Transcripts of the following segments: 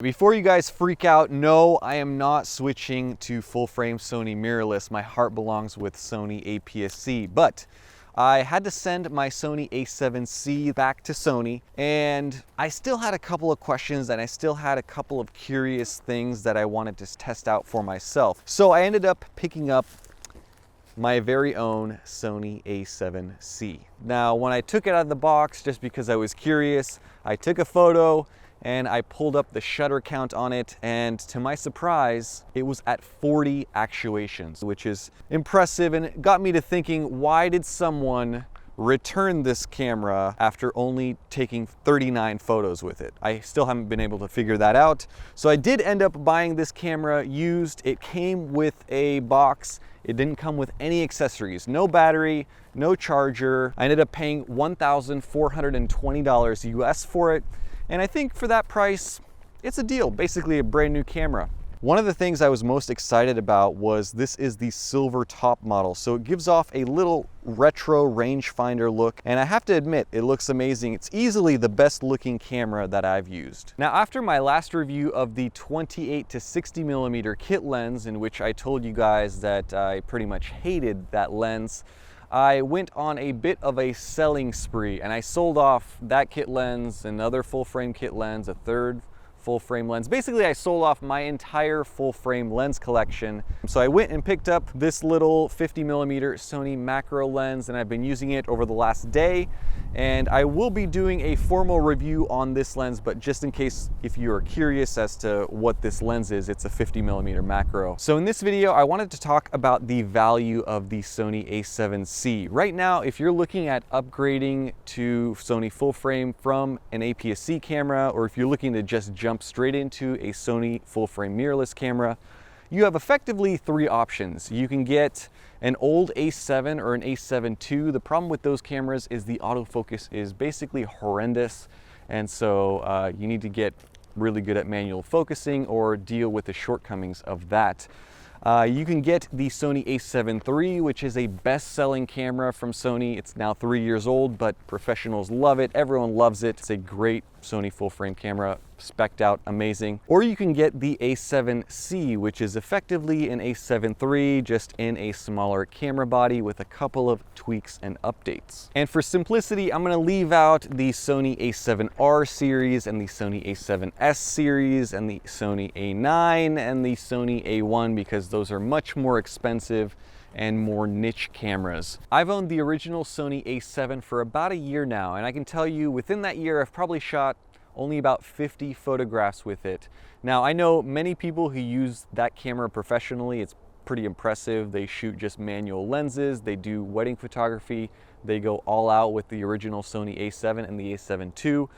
Before you guys freak out, no, I am not switching to full-frame Sony mirrorless. My heart belongs with Sony APS-C, but I had to send my Sony A7C back to Sony, and I still had a couple of questions and I still had a couple of curious things that I wanted to test out for myself. So I ended up picking up my very own Sony A7C. Now, when I took it out of the box, just because I was curious, I took a photo and I pulled up the shutter count on it, and to my surprise, it was at 40 actuations, which is impressive, and it got me to thinking, why did someone return this camera after only taking 39 photos with it? I still haven't been able to figure that out. So I did end up buying this camera used. It came with a box. It didn't come with any accessories, no battery, no charger. I ended up paying $1,420 US for it. And I think for that price, it's a deal, basically a brand new camera. One of the things I was most excited about was this is the silver top model. So it gives off a little retro rangefinder look. And I have to admit, it looks amazing. It's easily the best looking camera that I've used. Now, after my last review of the 28 to 60 millimeter kit lens, in which I told you guys that I pretty much hated that lens, I went on a bit of a selling spree, and I sold off that kit lens, another full frame kit lens, a third full frame lens. Basically, I sold off my entire full frame lens collection. So I went and picked up this little 50 millimeter Sony macro lens, and I've been using it over the last day. And I will be doing a formal review on this lens, but just in case if you're curious as to what this lens is, it's a 50 millimeter macro. So in this video, I wanted to talk about the value of the Sony A7C. Right now, if you're looking at upgrading to Sony full frame from an APS-C camera, or if you're looking to just jump straight into a Sony full frame mirrorless camera, you have effectively three options. You can get an old A7 or an A7 II. The problem with those cameras is the autofocus is basically horrendous, and so you need to get really good at manual focusing or deal with the shortcomings of that. You can get the Sony A7 III, which is a best-selling camera from Sony. It's now 3 years old, but professionals love it. Everyone loves it. It's a great Sony full-frame camera, spec'd out, amazing. Or you can get the A7C, which is effectively an A7 III, just in a smaller camera body with a couple of tweaks and updates. And for simplicity, I'm gonna leave out the Sony A7R series and the Sony A7S series and the Sony A9 and the Sony A1, because those are much more expensive and more niche cameras. I've owned the original Sony A7 for about a year now, and I can tell you within that year I've probably shot only about 50 photographs with it. Now, I know many people who use that camera professionally. It's pretty impressive. They shoot just manual lenses, they do wedding photography, they go all out with the original Sony A7 and the A7 II.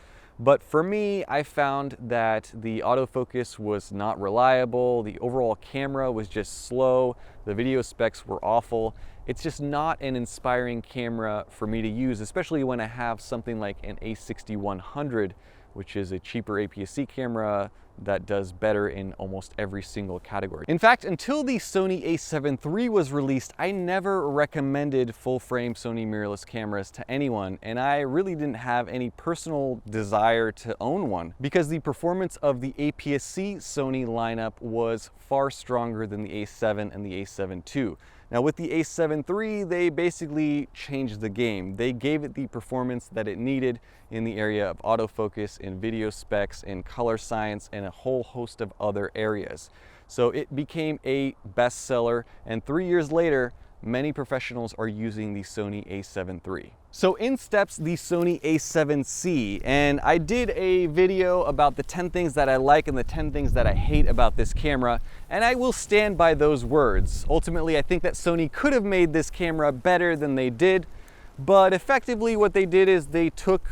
But for me, I found that the autofocus was not reliable, the overall camera was just slow, the video specs were awful. It's just not an inspiring camera for me to use, especially when I have something like an A6100, which is a cheaper APS-C camera that does better in almost every single category. In fact, until the Sony A7 III was released, I never recommended full-frame Sony mirrorless cameras to anyone, and I really didn't have any personal desire to own one, because the performance of the APS-C Sony lineup was far stronger than the A7 and the A7 II. Now, with the A7 III, they basically changed the game. They gave it the performance that it needed in the area of autofocus, in video specs, in color science, and a whole host of other areas. So it became a bestseller, and 3 years later, many professionals are using the Sony A7 III. So in steps the Sony A7C, and I did a video about the 10 things that I like and the 10 things that I hate about this camera, and I will stand by those words. Ultimately, I think that Sony could have made this camera better than they did, but effectively what they did is they took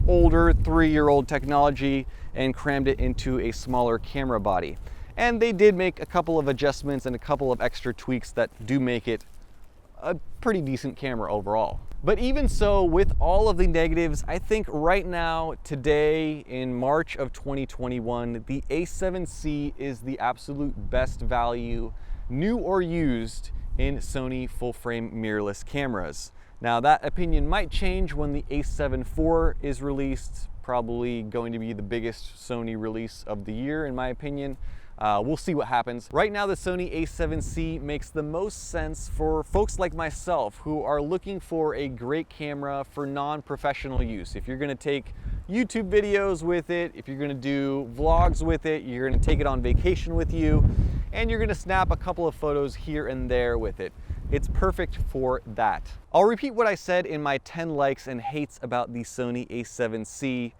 older 3-year-old technology and crammed it into a smaller camera body. And they did make a couple of adjustments and a couple of extra tweaks that do make it a pretty decent camera overall. But even so, with all of the negatives, I think right now, today, in March of 2021, the A7C is the absolute best value, new or used, in Sony full-frame mirrorless cameras. Now, that opinion might change when the A7 IV is released, Probably going to be the biggest Sony release of the year, in my opinion. We'll see what happens. Right now, the Sony A7C makes the most sense for folks like myself who are looking for a great camera for non-professional use. If you're gonna take YouTube videos with it, if you're gonna do vlogs with it, you're gonna take it on vacation with you, and you're gonna snap a couple of photos here and there with it. It's perfect for that. I'll repeat what I said in my 10 likes and hates about the Sony A7C,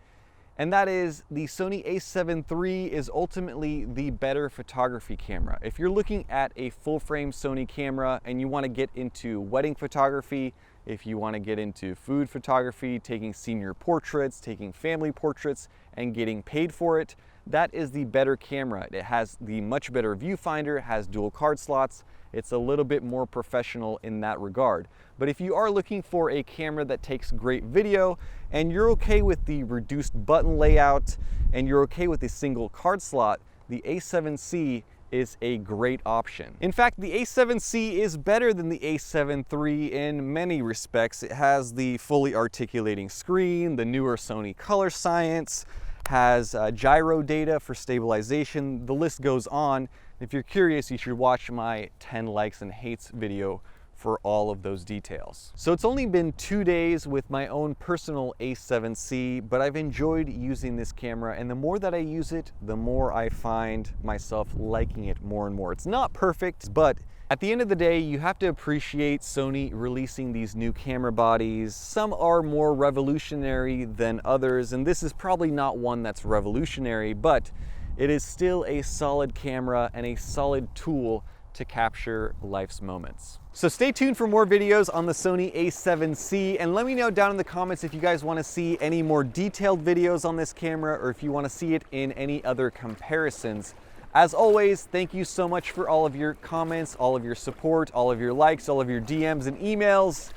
and that is the Sony A7 III is ultimately the better photography camera. If you're looking at a full frame Sony camera and you want to get into wedding photography, if you want to get into food photography, taking senior portraits, taking family portraits, and getting paid for it, that is the better camera. It has the much better viewfinder, has dual card slots. It's a little bit more professional in that regard. But if you are looking for a camera that takes great video and you're okay with the reduced button layout and you're okay with a single card slot, the A7C is a great option. In fact, the A7C is better than the A7 III in many respects. It has the fully articulating screen, the newer Sony color science, has gyro data for stabilization. The list goes on. If you're curious, you should watch my 10 likes and hates video for all of those details. So it's only been 2 days with my own personal A7C, but I've enjoyed using this camera, and the more that I use it, the more I find myself liking it more and more. It's not perfect, but at the end of the day, you have to appreciate Sony releasing these new camera bodies. Some are more revolutionary than others, and this is probably not one that's revolutionary, but it is still a solid camera and a solid tool to capture life's moments. So stay tuned for more videos on the Sony A7C, and let me know down in the comments if you guys want to see any more detailed videos on this camera or if you want to see it in any other comparisons. As always, thank you so much for all of your comments, all of your support, all of your likes, all of your DMs and emails.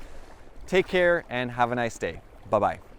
Take care and have a nice day. Bye-bye.